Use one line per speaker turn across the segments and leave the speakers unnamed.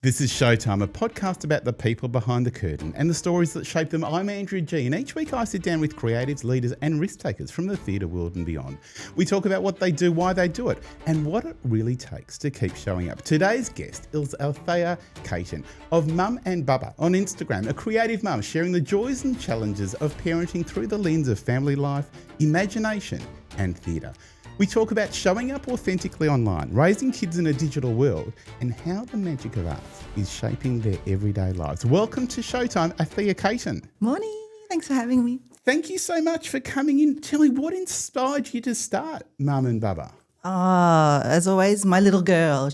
This is Showtime, a podcast about the people behind the curtain and the stories that shape them. I'm Andrew G, and each week I sit down with creatives, leaders and risk takers from the theatre world and beyond. We talk about what they do, why they do it, and what it really takes to keep showing up. Today's guest is Althea Cayton of Mum and Bubba on Instagram, a creative mum sharing the joys and challenges of parenting through the lens of family life, imagination and theatre. We talk about showing up authentically online, raising kids in a digital world, and how the magic of art is shaping their everyday lives. Welcome to Showtime, Althea Cayton.
Morning. Thanks for having me.
Thank you so much for coming in. Tell me, what inspired you to start Mum and Bubba?
As always, my little girl.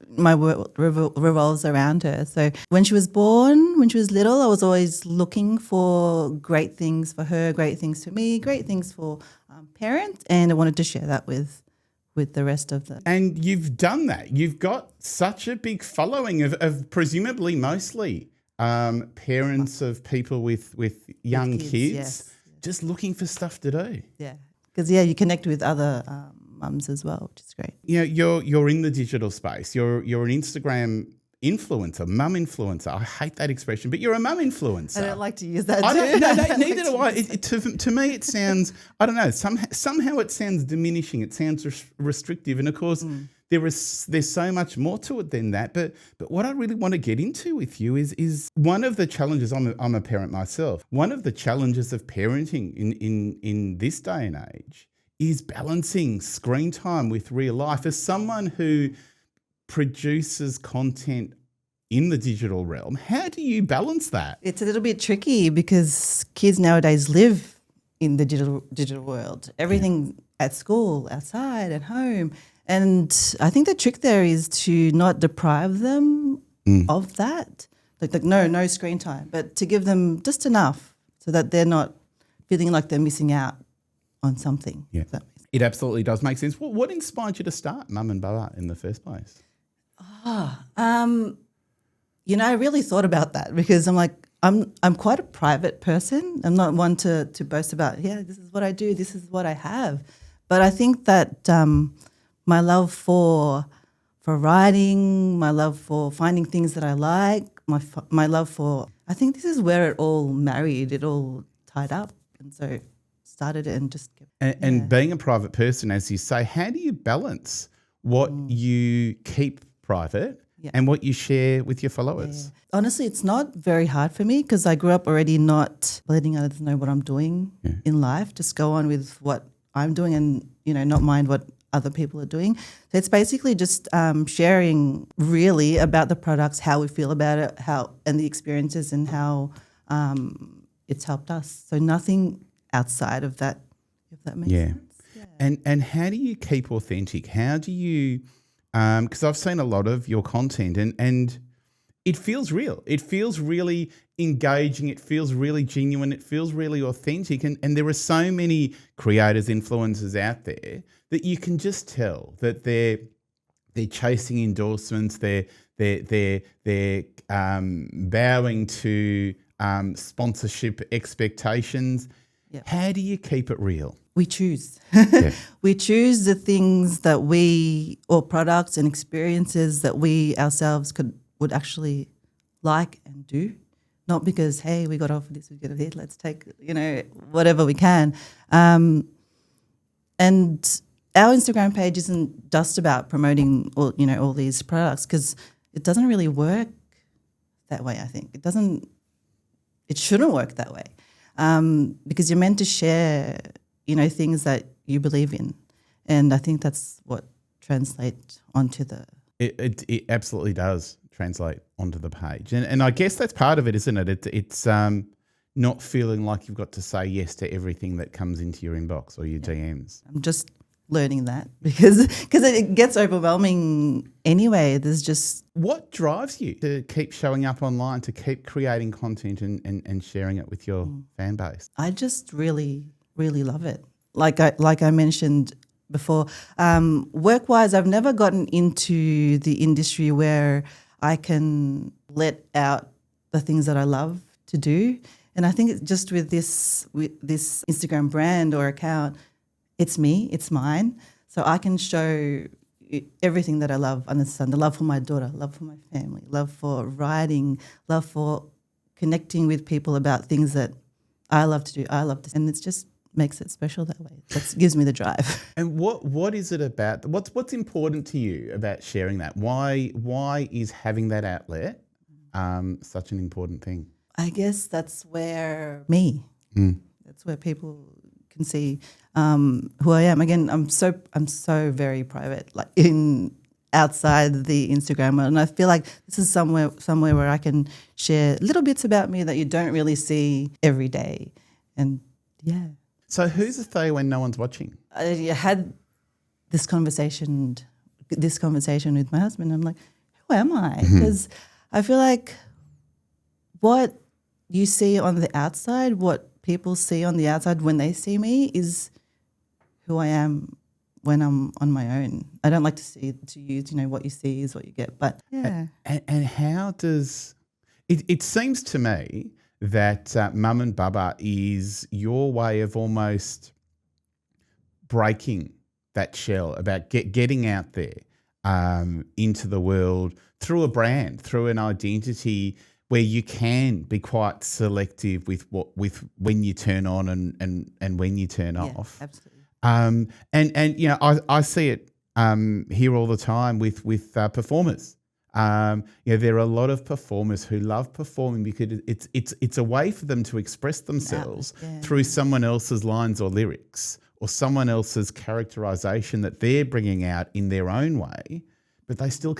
My world revolves around her. So when she was born, when she was little, I was always looking for great things for her, great things for me, great things for parents, and I wanted to share that with the rest of them.
And you've done that. You've got such a big following of presumably mostly parents of people with young kids
yes.
just looking for stuff to do.
Yeah, because you connect with other mums as well, which is great.
You know, you're in the digital space. You're an Instagram influencer, mum influencer. I hate that expression, but you're a mum influencer.
I don't like to use that.
Neither do I. To me, it sounds, I don't know, somehow it sounds diminishing. It sounds restrictive. And of course, there's so much more to it than that. But what I really want to get into with you is one of the challenges. I'm a parent myself. One of the challenges of parenting in this day and age is balancing screen time with real life. As someone who produces content in the digital realm, how do you balance that?
It's a little bit tricky because kids nowadays live in the digital world. Everything at school, outside, at home. And I think the trick there is to not deprive them of that. Like no screen time, but to give them just enough so that they're not feeling like they're missing out on something.
Yeah, it absolutely does make sense. What inspired you to start Mum and Bubba in the first place?
I really thought about that because I'm like, I'm quite a private person. I'm not one to boast about, this is what I do, this is what I have. But I think that my love for writing, my love for finding things that I like, my love for, I think this is where it all married, it all tied up. And so started it and just kept.
And being a private person, as you say, how do you balance what you keep private and what you share with your followers?
Yeah. Honestly, it's not very hard for me because I grew up already not letting others know what I'm doing in life. Just go on with what I'm doing and, not mind what other people are doing. So it's basically just sharing really about the products, how we feel about it, and the experiences and how it's helped us. So nothing outside of that, if that makes sense. Yeah.
And how do you keep authentic? How do you because I've seen a lot of your content and it feels real. It feels really engaging. It feels really genuine. It feels really authentic. And there are so many creators, influencers out there that you can just tell that they're chasing endorsements. They're bowing to sponsorship expectations.
Yep.
How do you keep it real?
We choose. We choose the things that or products and experiences that we ourselves would actually like and do. Not because, hey, we got offered this, we got it, let's take, whatever we can. And our Instagram page isn't just about promoting all these products because it doesn't really work that way, I think. It shouldn't work that way. Because you're meant to share, things that you believe in. And I think that's what translates onto the...
It absolutely does translate onto the page. And I guess that's part of it, isn't it? It's not feeling like you've got to say yes to everything that comes into your inbox or your DMs.
I'm just learning that because it gets overwhelming anyway. There's just...
What drives you to keep showing up online, to keep creating content and sharing it with your fan base?
I just really, really love it. Like I mentioned before, work-wise, I've never gotten into the industry where I can let out the things that I love to do. And I think it's just with this Instagram brand or account, it's me, it's mine. So I can show, everything that I love under the sun, the love for my daughter, love for my family, love for writing, love for connecting with people about things that I love to do, and it just makes it special that way. That gives me the drive.
And what is it about? What's important to you about sharing that? Why is having that outlet such an important thing?
I guess that's where that's where people can see who I am. Again, I'm so very private, like outside the Instagram, and I feel like this is somewhere where I can share little bits about me that you don't really see every day, and yeah.
So who's Althea when no one's watching?
I had this conversation with my husband. I'm like, who am I? Because I feel like what you see on the outside, what people see on the outside when they see me is who I am when I'm on my own. I don't like to use, what you see is what you get. But yeah.
And how does it seems to me that Mum and Bubba is your way of almost breaking that shell about getting out there into the world through a brand, through an identity where you can be quite selective with when you turn on and when you turn off.
Absolutely.
And I see it here all the time with performers. There are a lot of performers who love performing because it's a way for them to express themselves through someone else's lines or lyrics or someone else's characterization that they're bringing out in their own way, but they still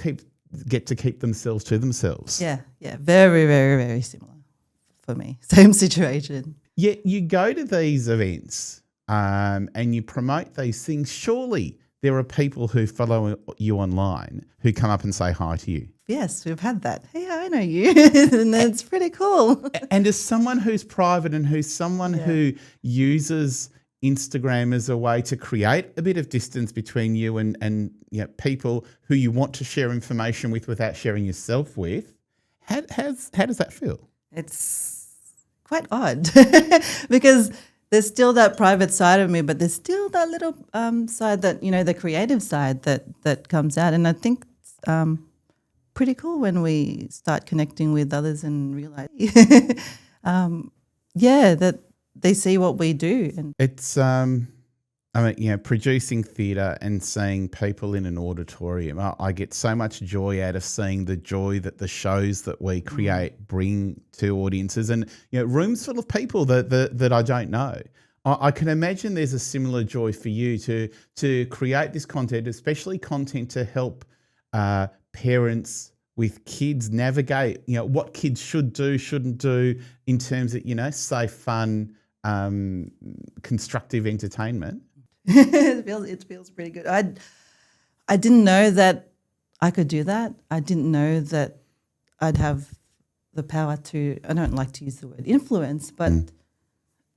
get to keep themselves to themselves.
Yeah, very, very, very similar for me. Same situation.
Yeah, you go to these events and you promote these things. Surely there are people who follow you online who come up and say hi to you.
Yes, we've had that. Hey, I know you. And it's pretty cool.
And as someone who's private and who's someone who uses Instagram as a way to create a bit of distance between you and people who you want to share information with without sharing yourself with, how does that feel?
It's quite odd because there's still that private side of me, but there's still that little side that, the creative side that comes out. And I think it's pretty cool when we start connecting with others and realize, that they see what we do. And
it's, producing theatre and seeing people in an auditorium. I get so much joy out of seeing the joy that the shows that we create bring to audiences, and rooms full of people that I don't know. I can imagine there's a similar joy for you to create this content, especially content to help parents with kids navigate, what kids should do, shouldn't do in terms of, safe, fun, constructive entertainment.
It feels pretty good. I didn't know that I could do that. I didn't know that I'd have the power to, I don't like to use the word influence, but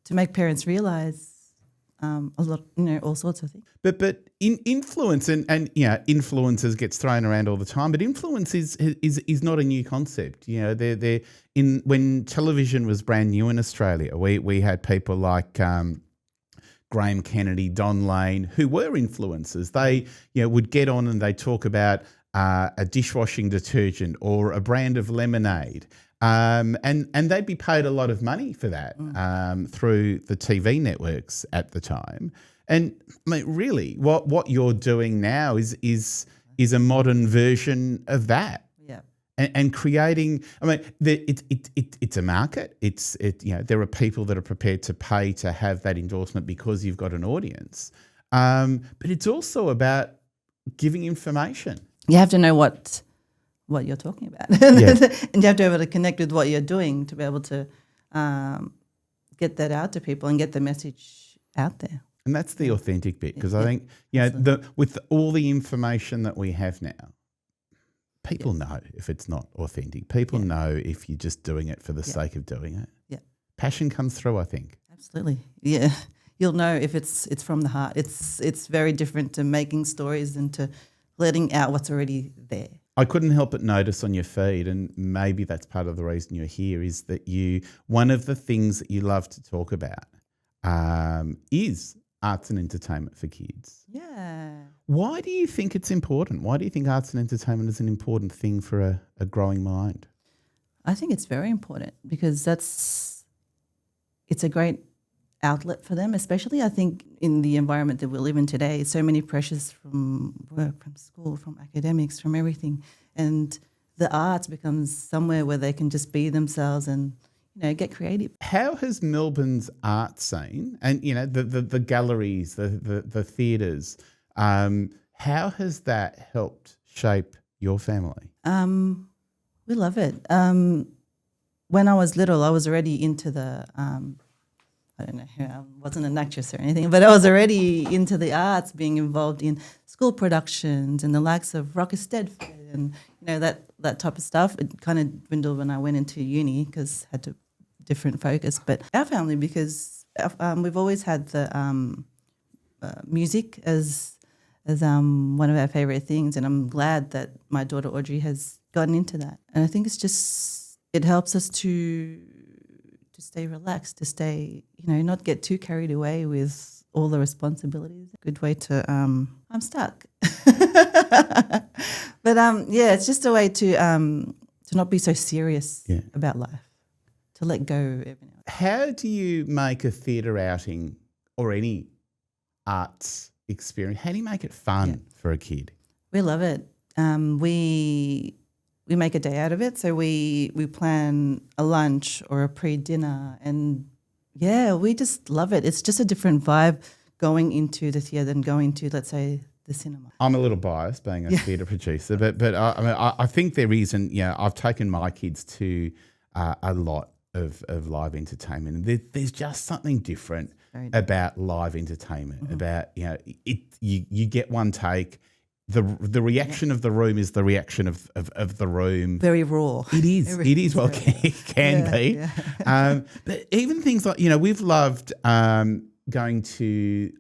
to make parents realize a lot, all sorts of things.
But in influence and influencers gets thrown around all the time, but influence is not a new concept. They're when television was brand new in Australia, we had people like Graham Kennedy, Don Lane, who were influencers. They would get on and they talk about a dishwashing detergent or a brand of lemonade. And they'd be paid a lot of money for that through the TV networks at the time. And really, what you're doing now is a modern version of that.
Yeah.
And creating, it's a market. There are people that are prepared to pay to have that endorsement because you've got an audience. But it's also about giving information.
You have to know what you're talking about. And you have to be able to connect with what you're doing to be able to get that out to people and get the message out there.
And that's the authentic bit, because I think, with all the information that we have now, people know if it's not authentic. People know if you're just doing it for the sake of doing it.
Yeah.
Passion comes through, I think.
Absolutely. Yeah. You'll know if it's from the heart. It's very different to making stories than to letting out what's already there.
I couldn't help but notice on your feed, and maybe that's part of the reason you're here, is that one of the things that you love to talk about is arts and entertainment for kids.
Yeah.
Why do you think it's important? Why do you think arts and entertainment is an important thing for a growing mind?
I think it's very important because it's a great outlet for them, especially I think in the environment that we live in today. So many pressures from work, from school, from academics, from everything. And the arts becomes somewhere where they can just be themselves and, get creative.
How has Melbourne's art scene and, the galleries, the theatres, how has that helped shape your family?
We love it. When I was little, I was already into the I don't know, I wasn't an actress or anything, but I was already into the arts, being involved in school productions and the likes of Rocker Stedford and, that type of stuff. It kind of dwindled when I went into uni because I had to different focus. But our family, because we've always had the music as one of our favourite things, and I'm glad that my daughter Audrey has gotten into that. And I think it helps us to stay relaxed, to stay, not get too carried away with all the responsibilities. Good way to, I'm stuck. But it's just a way to not be so serious about life, to let go every now and then.
How do you make a theatre outing or any arts experience? How do you make it fun for a kid?
We love it. We make a day out of it. So we plan a lunch or a pre-dinner and, we just love it. It's just a different vibe going into the theatre than going to, let's say, the cinema.
I'm a little biased being a theatre producer, but I think there is, and I've taken my kids to a lot of live entertainment. There's just something different about live entertainment, about, you get one take. The reaction of the room is the reaction of the room. Very raw. It is. It is. Well, it can be. Yeah. But even things like, we've loved going to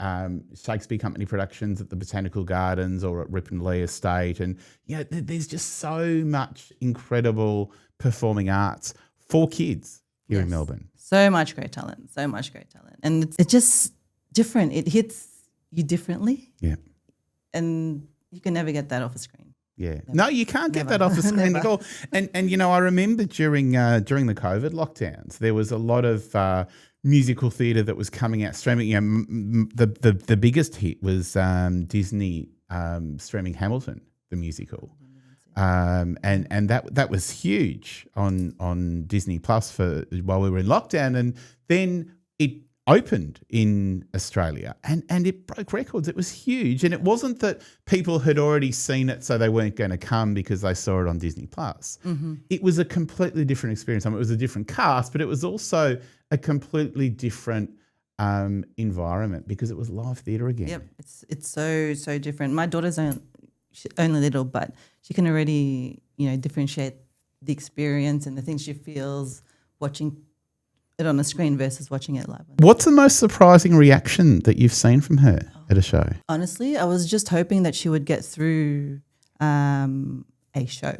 Shakespeare Company productions at the Botanical Gardens or at Rip and Lee Estate. And, there's just so much incredible performing arts for kids here in Melbourne.
So much great talent. And it's just different. It hits you differently.
Yeah.
And you can never get that off a screen.
Yeah. Never. No, you can't get that off a screen at all. And I remember during the COVID lockdowns, there was a lot of musical theatre that was coming out streaming. The biggest hit was Disney streaming Hamilton, the musical. And that was huge on Disney Plus while we were in lockdown. And then it opened in Australia and it broke records. It was huge. And it wasn't that people had already seen it so they weren't going to come because they saw it on Disney Plus. Mm-hmm. It was a completely different experience. It was a different cast, but it was also a completely different environment because it was live theatre again.
Yep, it's so different. My daughter's only little, but she can already, differentiate the experience and the things she feels watching it on a screen versus watching it live.
What's the most surprising reaction that you've seen from her at a show?
Honestly, I was just hoping that she would get through a show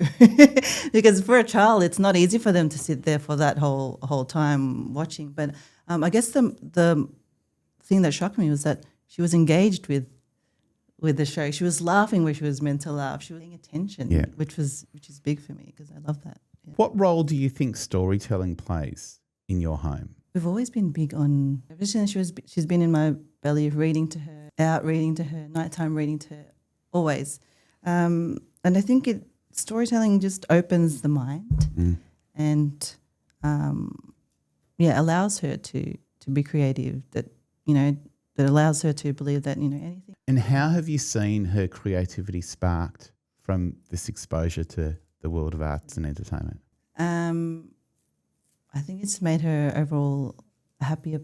because for a child, it's not easy for them to sit there for that whole time watching. But I guess the thing that shocked me was that she was engaged with the show. She was laughing where she was meant to laugh. She was paying attention, which is big for me because I love that. Yeah.
What role do you think storytelling plays in your home?
We've always been big on, ever since she's been in my belly, reading to her, out reading to her, nighttime reading to her, always. And I think storytelling just opens the mind and allows her to be creative, that allows her to believe that, anything.
And how have you seen her creativity sparked from this exposure to the world of arts and entertainment?
I think it's made her overall a happier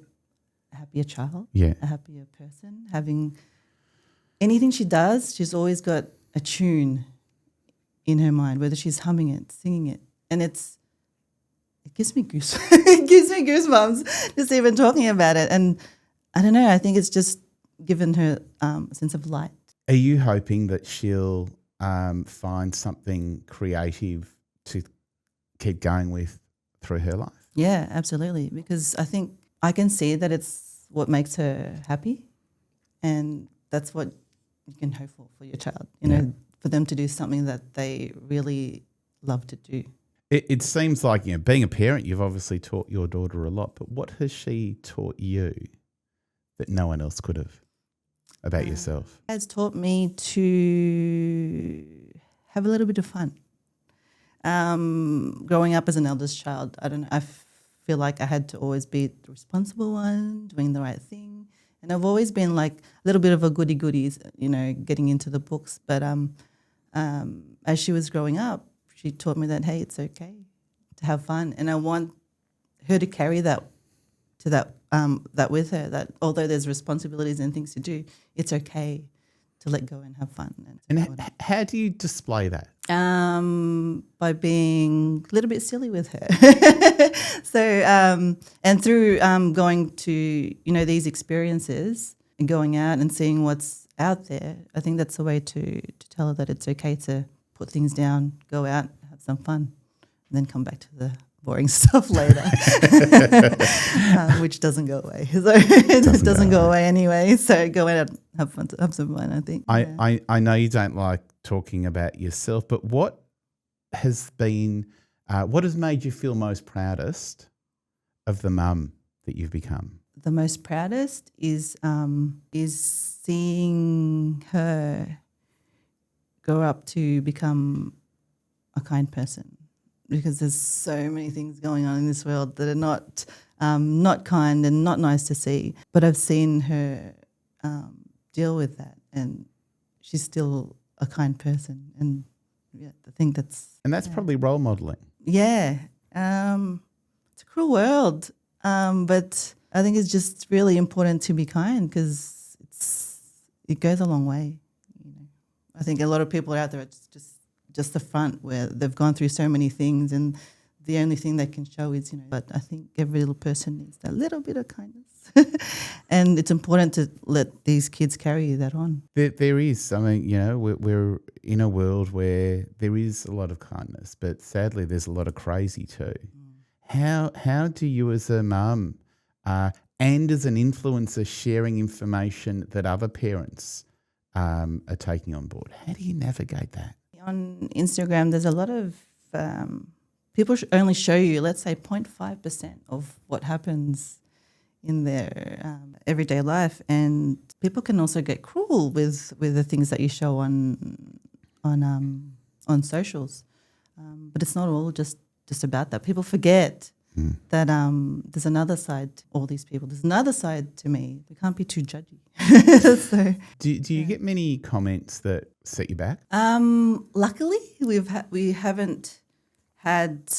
child, a happier person. Having anything she does, she's always got a tune in her mind, whether she's humming it, singing it, and it gives me goosebumps just even talking about it. And I don't know, I think it's just given her a sense of light.
Are you hoping that she'll find something creative to keep going with through her life?
Yeah, absolutely, because I think I can see that it's what makes her happy, And that's what you can hope for your child, you know, for them to do something that they really love to do.
It seems like, being a parent, you've obviously taught your daughter a lot, but what has she taught you that no one else could have about yourself?
It has taught me to have a little bit of fun. Growing up as an eldest child, I feel like I had to always be the responsible one, doing the right thing. And I've always been like a little bit of a goodies, getting into the books. But as she was growing up, she taught me that, hey, it's okay to have fun. And I want her to carry that with her, that although there's responsibilities and things to do, it's okay to let go and have fun.
And how do you display that?
By being a little bit silly with her. So, and through going to, these experiences and going out and seeing what's out there, I think that's a way to tell her that it's okay to put things down, go out, have some fun, and then come back to the boring stuff later, which doesn't go away. So it doesn't go away anyway. So go out and have fun, have some fun, I think.
I know you don't like talking about yourself, but what has made you feel most proudest of the mum that you've become?
The most proudest is seeing her grow up to become a kind person, because there's so many things going on in this world that are not kind and not nice to see. But I've seen her deal with that, and she's still a kind person. And I think that's
probably role modelling.
Yeah, it's a cruel world, but I think it's just really important to be kind, because it goes a long way. I think a lot of people out there, it's just the front where they've gone through so many things, and the only thing they can show is, but I think every little person needs that little bit of kindness. And it's important to let these kids carry that on.
There is. I mean, we're in a world where there is a lot of kindness, but sadly there's a lot of crazy too. How do you as a mum and as an influencer sharing information that other parents are taking on board, how do you navigate that?
On Instagram, there's a lot of people only show you, let's say, 0.5% of what happens in their everyday life, and people can also get cruel with the things that you show on socials. But it's not all just about that. People forget that there's another side to all these people. There's another side to me. We can't be too judgy. So,
do you get many comments that set you back?
Luckily, we haven't had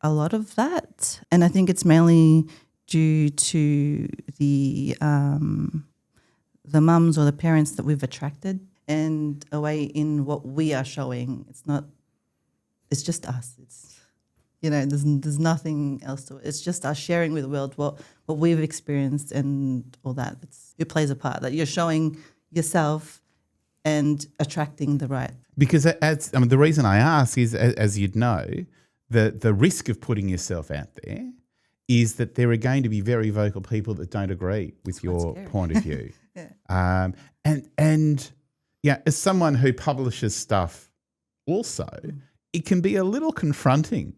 a lot of that, and I think it's mainly due to the mums or the parents that we've attracted, and a way in what we are showing. It's just us. It's there's nothing else to it. It's just us sharing with the world what we've experienced and all that. It plays a part that you're showing yourself and attracting the right.
Because the reason I ask is, as you'd know, the risk of putting yourself out there is that there are going to be very vocal people that don't agree with your point of view. Yeah. And as someone who publishes stuff also, it can be a little confronting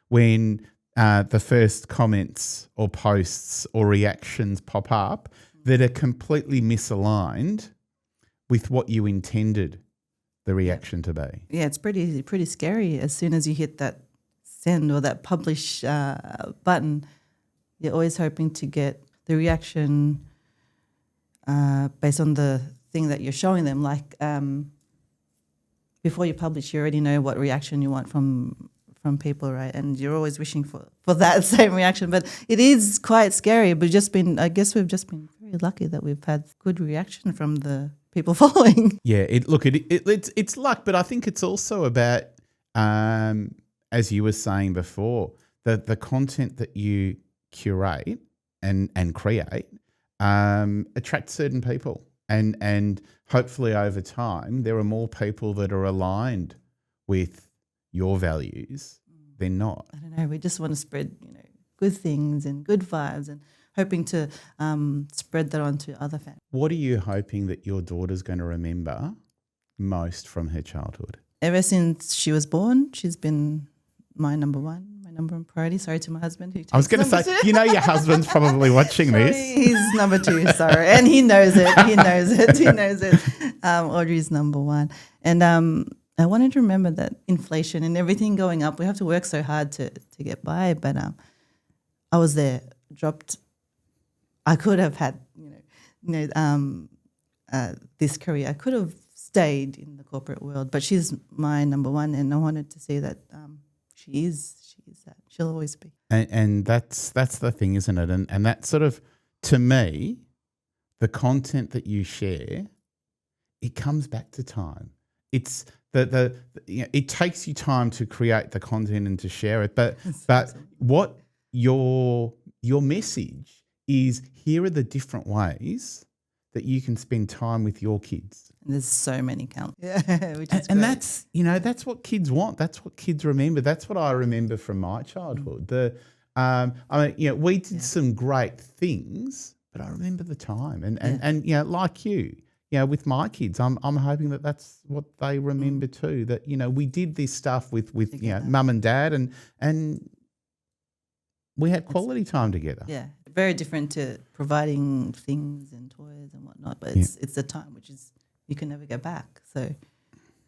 when the first comments or posts or reactions pop up that are completely misaligned with what you intended the reaction to be.
Yeah, it's pretty scary. As soon as you hit that send or that publish button, you're always hoping to get the reaction based on the thing that you're showing them. Like before you publish, you already know what reaction you want from people, right? And you're always wishing for that same reaction. But it is quite scary. But I guess we've just been very lucky that we've had good reaction from the people following.
Yeah, it's luck, but I think it's also about, as you were saying before, the content that you curate and create attract certain people, and hopefully over time there are more people that are aligned with your values than not.
I don't know. We just want to spread, good things and good vibes, and hoping to spread that on to other families.
What are you hoping that your daughter's going to remember most from her childhood?
Ever since she was born, she's been my number one priority. Sorry to my husband. Who
I was going to say, you know, your husband's probably watching this.
He's number two, sorry. And he knows it. He knows it. He knows it. Audrey's number one. And I wanted to remember that inflation and everything going up, we have to work so hard to get by. But I was there, dropped. I could have had, this career. I could have stayed in the corporate world, but she's my number one, and I wanted to say that she is that. She'll always be.
And that's the thing, isn't it? And that sort of, to me, the content that you share, it comes back to time. It's it takes you time to create the content and to share it, but what your message is, here are the different ways that you can spend time with your kids.
There's so many counts. Yeah, which is
and that's that's what kids want. That's what kids remember. That's what I remember from my childhood. We did some great things, but I remember the time. And like you, with my kids, I'm hoping that that's what they remember too. That we did this stuff with mum and dad, and we had quality time together.
Yeah, very different to providing things and toys and whatnot, but it's the time which is you can never go back. So,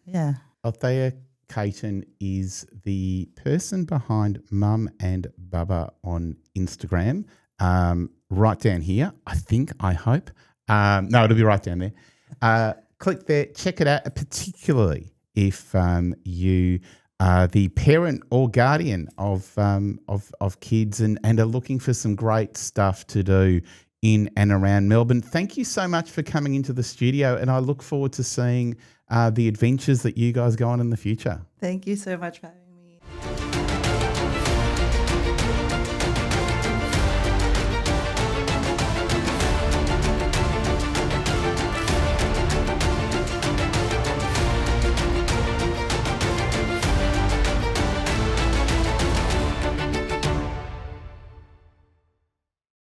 yeah.
Althea Cayton is the person behind Mum and Bubba on Instagram. Right down here, I hope. No, it'll be right down there. Click there, check it out, particularly if you are the parent or guardian of kids and are looking for some great stuff to do in and around Melbourne. Thank you so much for coming into the studio, and I look forward to seeing the adventures that you guys go on in the future.
Thank you so much for having me.